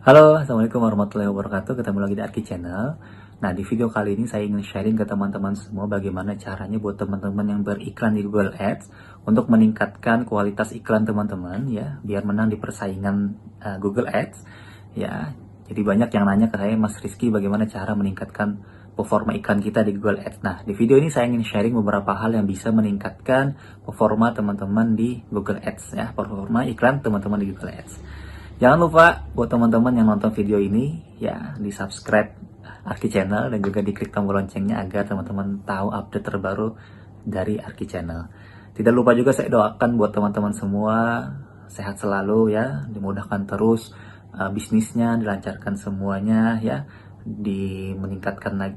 Halo, Assalamualaikum warahmatullahi wabarakatuh. Ketemu lagi di Arki Channel. Nah, di video kali ini saya ingin sharing ke teman-teman semua bagaimana caranya buat teman-teman yang beriklan di Google Ads untuk meningkatkan kualitas iklan teman-teman ya, biar menang di persaingan Google Ads ya. Jadi banyak yang nanya ke saya, Mas Rizky, bagaimana cara meningkatkan performa iklan kita di Google Ads. Nah, di video ini saya ingin sharing beberapa hal yang bisa meningkatkan performa teman-teman di Google Ads ya, performa iklan teman-teman di Google Ads. Jangan lupa buat teman-teman yang nonton video ini ya di subscribe Arki Channel dan juga diklik tombol loncengnya agar teman-teman tahu update terbaru dari Arki Channel. Tidak lupa juga saya doakan buat teman-teman semua sehat selalu ya, dimudahkan terus bisnisnya, dilancarkan semuanya ya,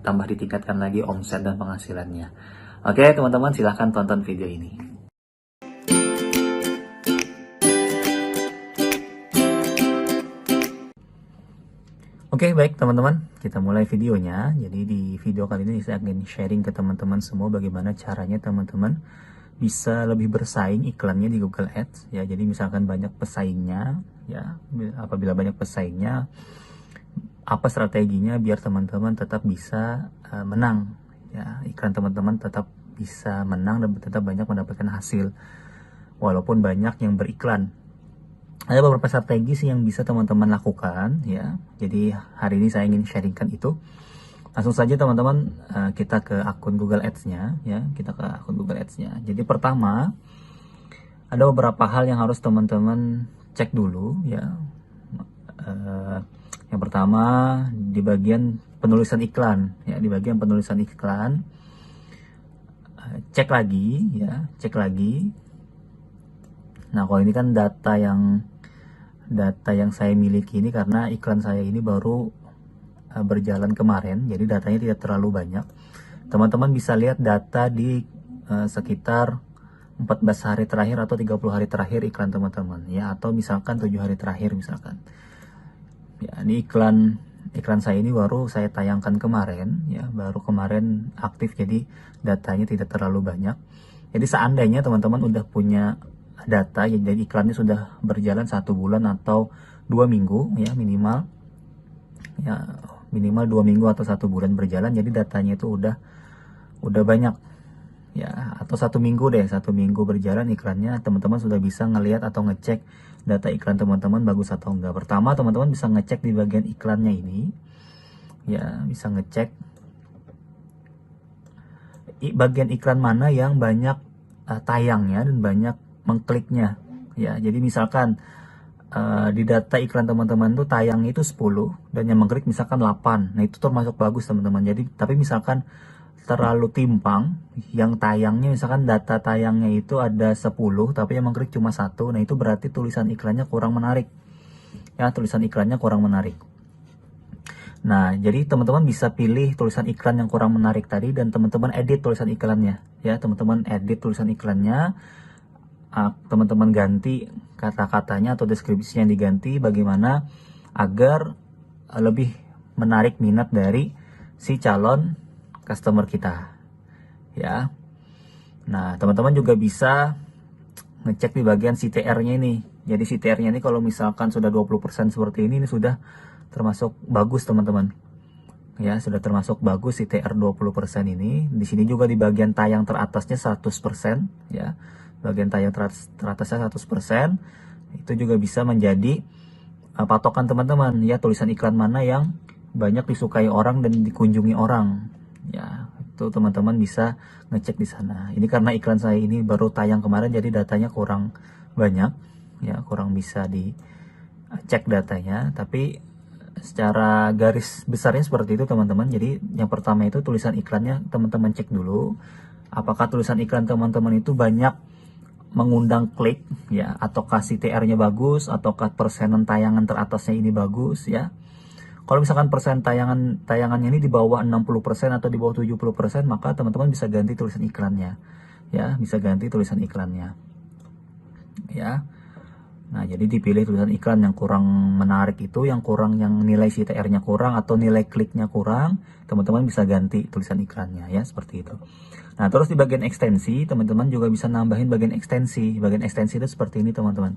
tambah ditingkatkan lagi omset dan penghasilannya. Oke teman-teman, silahkan tonton video ini. Oke, baik teman-teman, kita mulai videonya. Jadi di video kali ini saya akan sharing ke teman-teman semua bagaimana caranya teman-teman bisa lebih bersaing iklannya di Google Ads ya. Jadi misalkan banyak pesaingnya ya, apabila banyak pesaingnya, apa strateginya biar teman-teman tetap bisa menang ya, iklan teman-teman tetap bisa menang dan tetap banyak mendapatkan hasil walaupun banyak yang beriklan. Ada beberapa strategi sih yang bisa teman-teman lakukan ya. Jadi hari ini saya ingin sharingkan itu. Langsung saja teman-teman, kita ke akun Google Ads-nya ya. Kita ke akun Google Ads-nya. Jadi pertama, ada beberapa hal yang harus teman-teman cek dulu ya. Yang pertama di bagian penulisan iklan ya. Di bagian penulisan iklan, cek lagi ya, cek lagi. Nah, kalau ini kan data yang saya miliki ini karena iklan saya ini baru berjalan kemarin, jadi datanya tidak terlalu banyak. Teman-teman bisa lihat data di sekitar 14 hari terakhir atau 30 hari terakhir iklan teman-teman ya, atau misalkan 7 hari terakhir misalkan. Ya, ini iklan saya ini baru saya tayangkan kemarin ya, baru kemarin aktif, jadi datanya tidak terlalu banyak. Jadi seandainya teman-teman udah punya data ya, jadi iklannya sudah berjalan 1 bulan atau 2 minggu ya, minimal 2 minggu atau 1 bulan berjalan, jadi datanya itu udah banyak ya, atau 1 minggu deh, 1 minggu berjalan iklannya, teman-teman sudah bisa ngelihat atau ngecek data iklan teman-teman bagus atau enggak. Pertama teman-teman bisa ngecek di bagian iklannya ini ya, bisa ngecek bagian iklan mana yang banyak tayangnya dan banyak mengkliknya ya. Jadi misalkan di data iklan teman-teman tuh tayangnya itu 10 dan yang mengklik misalkan 8. Nah, itu termasuk bagus teman-teman. Jadi tapi misalkan terlalu timpang, yang tayangnya misalkan data tayangnya itu ada 10 tapi yang mengklik cuma 1, nah itu berarti tulisan iklannya kurang menarik ya, tulisan iklannya kurang menarik. Nah, jadi teman-teman bisa pilih tulisan iklan yang kurang menarik tadi dan teman-teman edit tulisan iklannya ya, teman-teman edit tulisan iklannya, teman-teman ganti kata-katanya atau deskripsinya diganti bagaimana agar lebih menarik minat dari si calon customer kita ya. Nah, teman-teman juga bisa ngecek di bagian CTR-nya ini. Jadi CTR-nya ini kalau misalkan sudah 20% seperti ini sudah termasuk bagus teman-teman. Ya, sudah termasuk bagus CTR 20% ini. Di sini juga di bagian tayang teratasnya 100% ya. Bagian tayang teratasnya 100%. Itu juga bisa menjadi patokan teman-teman ya, tulisan iklan mana yang banyak disukai orang dan dikunjungi orang. Ya, itu teman-teman bisa ngecek di sana. Ini karena iklan saya ini baru tayang kemarin jadi datanya kurang banyak ya, kurang bisa dicek datanya, tapi secara garis besarnya seperti itu teman-teman. Jadi yang pertama itu tulisan iklannya teman-teman cek dulu apakah tulisan iklan teman-teman itu banyak mengundang klik ya, ataukah CTR-nya bagus, ataukah persenan tayangan teratasnya ini bagus ya. Kalau misalkan persen tayangannya ini di bawah 60% atau di bawah 70%, maka teman-teman bisa ganti tulisan iklannya ya, bisa ganti tulisan iklannya ya. Nah, jadi dipilih tulisan iklan yang kurang menarik itu, yang nilai CTR-nya kurang atau nilai kliknya kurang, teman-teman bisa ganti tulisan iklannya ya, seperti itu. Nah, terus di bagian ekstensi, teman-teman juga bisa nambahin bagian ekstensi. Bagian ekstensi itu seperti ini teman-teman.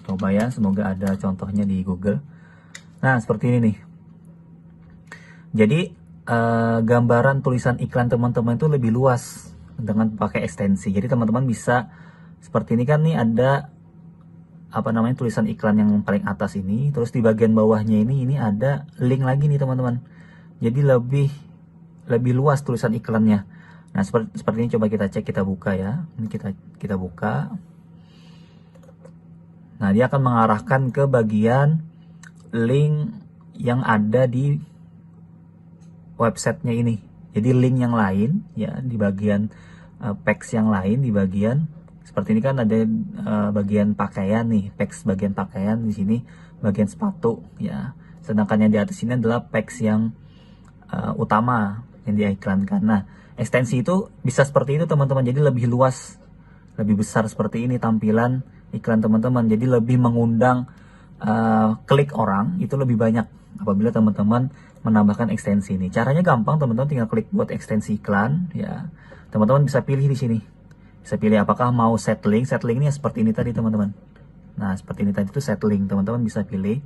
Coba ya, semoga ada contohnya di Google. Nah, seperti ini nih. Jadi gambaran tulisan iklan teman-teman itu lebih luas dengan pakai ekstensi. Jadi teman-teman bisa seperti ini kan, nih ada apa namanya tulisan iklan yang paling atas ini, terus di bagian bawahnya ini ada link lagi nih teman-teman. Jadi lebih luas tulisan iklannya. Nah, seperti ini, coba kita cek, kita buka ya. Ini kita buka. Nah, dia akan mengarahkan ke bagian link yang ada di websitenya ini. Jadi link yang lain ya di bagian page yang lain, di bagian seperti ini kan ada bagian pakaian nih, page bagian pakaian, di sini bagian sepatu ya. Sedangkan yang di atas ini adalah page yang utama yang diiklankan. Nah, ekstensi itu bisa seperti itu teman-teman. Jadi lebih luas, lebih besar seperti ini tampilan iklan teman-teman. Jadi lebih mengundang klik orang itu lebih banyak apabila teman-teman menambahkan ekstensi ini. Caranya gampang teman-teman, tinggal klik buat ekstensi iklan ya. Teman-teman bisa pilih di sini. Bisa pilih apakah mau set link. Set link ini seperti ini tadi teman-teman. Nah, seperti ini tadi itu set link. Teman-teman bisa pilih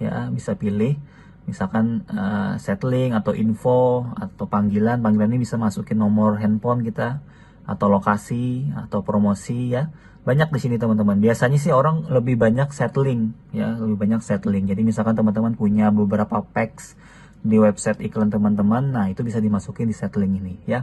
ya, bisa pilih misalkan set link atau info atau panggilan. Panggilan ini bisa masukin nomor handphone kita atau lokasi atau promosi ya. Banyak di sini teman-teman. Biasanya sih orang lebih banyak set link ya, lebih banyak set link. Jadi misalkan teman-teman punya beberapa packs di website iklan teman-teman, nah itu bisa dimasukin di set link ini ya.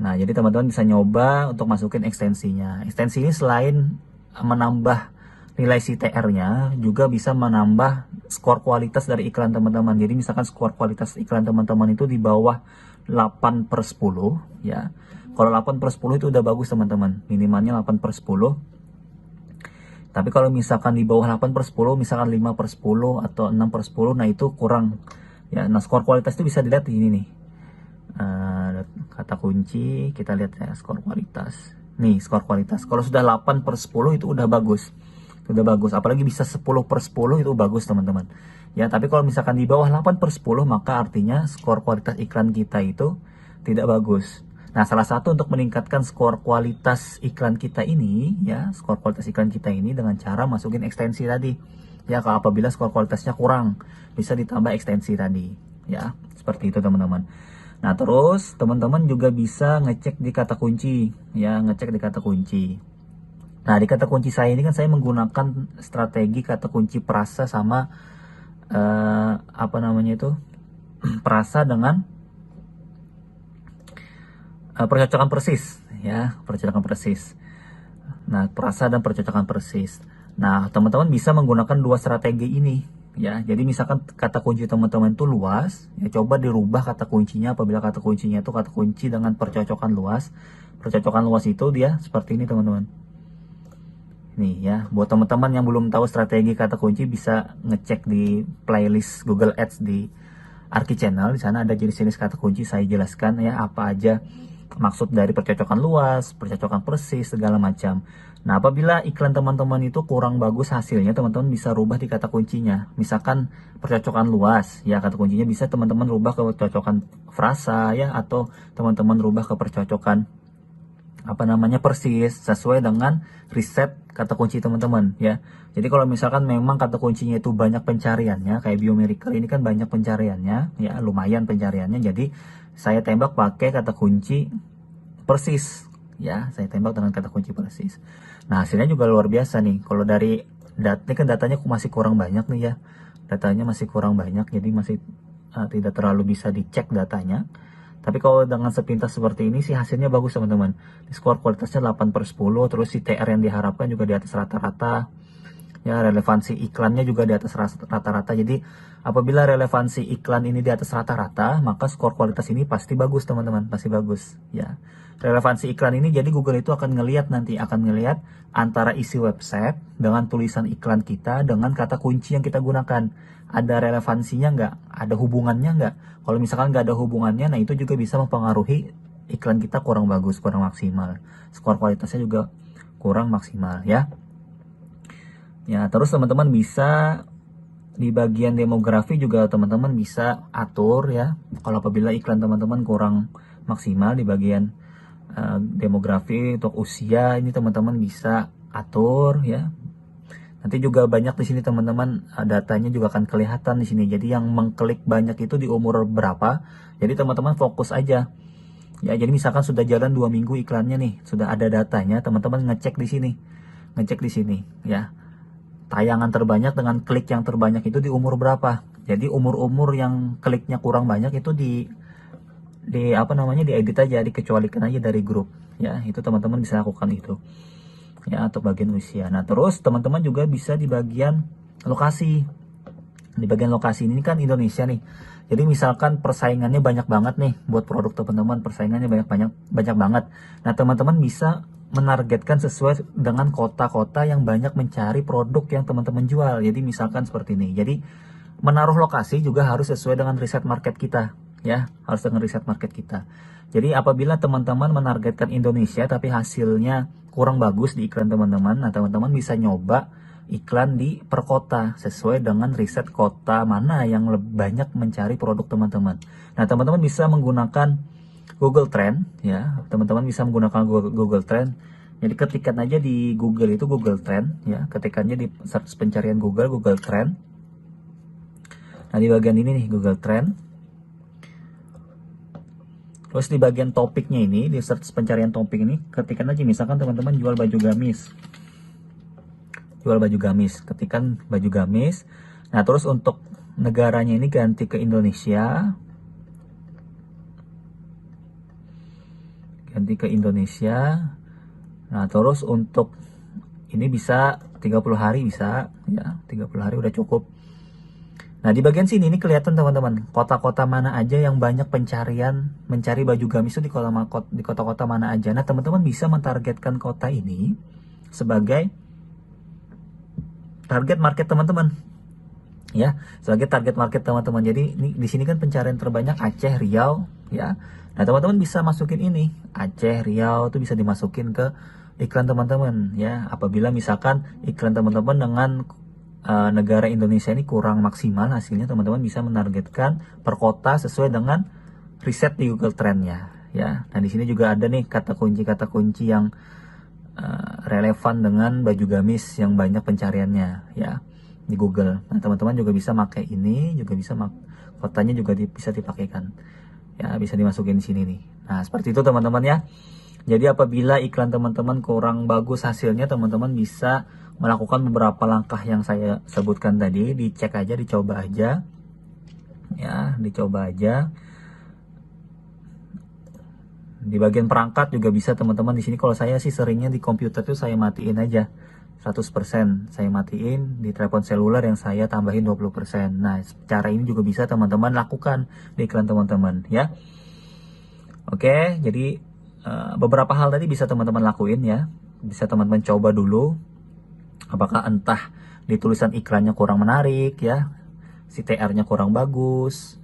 Nah, jadi teman-teman bisa nyoba untuk masukin ekstensinya. Ekstensi ini selain menambah nilai CTR-nya, juga bisa menambah skor kualitas dari iklan teman-teman. Jadi misalkan skor kualitas iklan teman-teman itu di bawah 8/10 ya. Kalau 8/10 itu udah bagus teman-teman, minimalnya 8/10. Tapi kalau misalkan di bawah 8/10, misalkan 5/10 atau 6/10, nah itu kurang ya. Nah, skor kualitas itu bisa dilihat di ini nih. Kata kunci, kita lihat ya skor kualitas. Nih, skor kualitas. Kalau sudah 8/10 itu udah bagus. Udah bagus, apalagi bisa 10/10 itu bagus teman-teman. Ya, tapi kalau misalkan di bawah 8/10, maka artinya skor kualitas iklan kita itu tidak bagus. Nah, salah satu untuk meningkatkan skor kualitas iklan kita ini ya, skor kualitas iklan kita ini dengan cara masukin ekstensi tadi. Ya, kalau apabila skor kualitasnya kurang, bisa ditambah ekstensi tadi. Ya, seperti itu teman-teman. Nah, terus teman-teman juga bisa ngecek di kata kunci ya, ngecek di kata kunci. Nah, di kata kunci saya ini kan saya menggunakan strategi kata kunci perasa sama apa namanya itu? Perasa dengan percocokan persis ya, percocokan persis. Nah, perasa dan percocokan persis. Nah, teman-teman bisa menggunakan dua strategi ini ya. Jadi misalkan kata kunci teman-teman itu luas, ya coba dirubah kata kuncinya apabila kata kuncinya itu kata kunci dengan percocokan luas. Percocokan luas itu dia seperti ini teman-teman. Nih ya, buat teman-teman yang belum tahu strategi kata kunci bisa ngecek di playlist Google Ads di Arki Channel. Di sana ada jenis-jenis kata kunci, saya jelaskan ya apa aja maksud dari percocokan luas, percocokan persis, segala macam. Nah, apabila iklan teman-teman itu kurang bagus hasilnya, teman-teman bisa rubah di kata kuncinya. Misalkan percocokan luas, ya kata kuncinya bisa teman-teman rubah ke percocokan frasa ya, atau teman-teman rubah ke percocokan apa namanya persis sesuai dengan riset kata kunci teman-teman ya. Jadi kalau misalkan memang kata kuncinya itu banyak pencariannya, kayak biomedical ini kan banyak pencariannya ya, lumayan pencariannya. Jadi saya tembak pakai kata kunci persis ya, saya tembak dengan kata kunci persis. Nah, hasilnya juga luar biasa nih. Kalau dari ini kan datanya masih kurang banyak nih ya, datanya masih kurang banyak, jadi masih tidak terlalu bisa dicek datanya. Tapi kalau dengan sepintas seperti ini sih hasilnya bagus teman-teman. Skor kualitasnya 8/10, terus CTR yang diharapkan juga di atas rata-rata. Ya, relevansi iklannya juga di atas rata-rata. Jadi apabila relevansi iklan ini di atas rata-rata, maka skor kualitas ini pasti bagus teman-teman, pasti bagus. Ya, relevansi iklan ini jadi Google itu akan ngelihat antara isi website dengan tulisan iklan kita dengan kata kunci yang kita gunakan. Ada relevansinya nggak? Ada hubungannya nggak? Kalau misalkan nggak ada hubungannya, nah itu juga bisa mempengaruhi iklan kita kurang bagus, kurang maksimal. Skor kualitasnya juga kurang maksimal ya. Ya, terus teman-teman bisa di bagian demografi juga teman-teman bisa atur ya. Kalau apabila iklan teman-teman kurang maksimal di bagian demografi untuk usia, ini teman-teman bisa atur ya. Nanti juga banyak di sini teman-teman, datanya juga akan kelihatan di sini. Jadi yang mengklik banyak itu di umur berapa. Jadi teman-teman fokus aja. Ya, jadi misalkan sudah jalan 2 minggu iklannya nih, sudah ada datanya, teman-teman ngecek di sini. Ngecek di sini, ya. Tayangan terbanyak dengan klik yang terbanyak itu di umur berapa. Jadi umur-umur yang kliknya kurang banyak itu diedit aja, dikecualikan aja dari grup. Ya, itu teman-teman bisa lakukan itu. Ya, untuk bagian usia. Nah, terus teman-teman juga bisa di bagian lokasi. Di bagian lokasi ini kan Indonesia nih. Jadi misalkan persaingannya banyak banget nih buat produk teman-teman, persaingannya banyak banget. Nah, teman-teman bisa menargetkan sesuai dengan kota-kota yang banyak mencari produk yang teman-teman jual. Jadi misalkan seperti ini. Jadi menaruh lokasi juga harus sesuai dengan riset market kita, ya, harus dengan riset market kita. Jadi apabila teman-teman menargetkan Indonesia tapi hasilnya kurang bagus di iklan teman-teman, nah teman-teman bisa nyoba iklan di per kota sesuai dengan riset kota mana yang banyak mencari produk teman-teman. Nah, teman-teman bisa menggunakan Google Trend, ya. Teman-teman bisa menggunakan Google Trend. Jadi ketikkan aja di Google itu Google Trend, ya. Ketikannya di search pencarian Google Trend. Nah, di bagian ini nih Google Trend. Terus di bagian topiknya ini, di search pencarian topik ini, ketikkan aja misalkan teman-teman jual baju gamis. Jual baju gamis, ketikkan baju gamis. Nah, terus untuk negaranya ini ganti ke Indonesia. Ganti ke Indonesia. Nah, terus untuk ini bisa 30 hari bisa, ya, 30 hari udah cukup. Nah, di bagian sini ini kelihatan teman-teman, kota-kota mana aja yang banyak pencarian mencari baju gamis itu di kota-kota mana aja. Nah, teman-teman bisa mentargetkan kota ini sebagai target market teman-teman. Ya, sebagai target market teman-teman. Jadi di sini kan pencarian terbanyak Aceh, Riau, ya. Nah, teman-teman bisa masukin ini, Aceh, Riau itu bisa dimasukin ke iklan teman-teman, ya. Apabila misalkan iklan teman-teman dengan negara Indonesia ini kurang maksimal hasilnya, teman-teman bisa menargetkan per kota sesuai dengan riset di Google Trend-nya, ya. Nah, di sini juga ada nih kata kunci yang relevan dengan baju gamis yang banyak pencariannya, ya, di Google. Nah, teman-teman juga bisa pakai ini, juga bisa kotanya juga bisa dipakaikan. Ya, bisa dimasukin di sini nih. Nah, seperti itu teman-teman ya. Jadi apabila iklan teman-teman kurang bagus hasilnya, teman-teman bisa melakukan beberapa langkah yang saya sebutkan tadi, dicek aja, dicoba aja. Ya, dicoba aja. Di bagian perangkat juga bisa teman-teman. Di sini kalau saya sih seringnya di komputer tuh saya matiin aja 100%, saya matiin. Di telepon seluler yang saya tambahin 20%. Nah, cara ini juga bisa teman-teman lakukan di iklan teman-teman, ya. Oke, jadi beberapa hal tadi bisa teman-teman lakuin, ya. Bisa teman-teman coba dulu. Apakah entah di tulisan iklannya kurang menarik, ya, CTR-nya kurang bagus,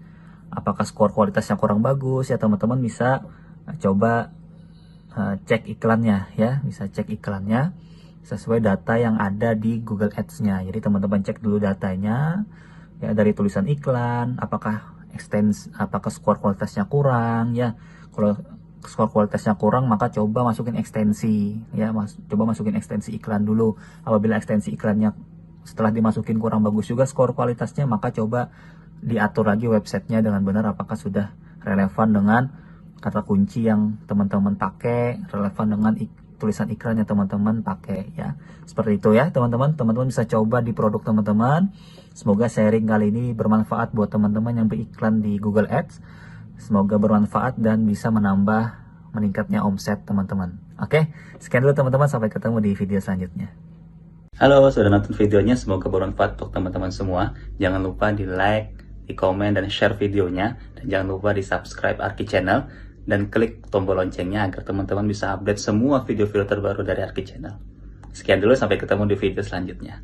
apakah skor kualitasnya kurang bagus, ya, teman-teman bisa coba cek iklannya, ya, bisa cek iklannya sesuai data yang ada di Google Ads-nya. Jadi teman-teman cek dulu datanya, ya, dari tulisan iklan, apakah skor kualitasnya kurang, ya. Kalau skor kualitasnya kurang, maka coba masukin ekstensi, ya, coba masukin ekstensi iklan dulu. Apabila ekstensi iklannya setelah dimasukin kurang bagus juga skor kualitasnya, maka coba diatur lagi websitenya dengan benar apakah sudah relevan dengan kata kunci yang teman-teman pakai, relevan dengan tulisan iklan yang teman-teman pakai, ya. Seperti itu ya teman-teman. Teman-teman bisa coba di produk teman-teman. Semoga sharing kali ini bermanfaat buat teman-teman yang beriklan di Google Ads. Semoga bermanfaat dan bisa meningkatnya omset teman-teman. Oke, sekian dulu teman-teman, sampai ketemu di video selanjutnya. Halo, sudah nonton videonya, semoga bermanfaat untuk teman-teman semua. Jangan lupa di like, di komen, dan share videonya. Dan jangan lupa di subscribe Arki Channel dan klik tombol loncengnya agar teman-teman bisa update semua video-video terbaru dari Arki Channel. Sekian dulu, sampai ketemu di video selanjutnya.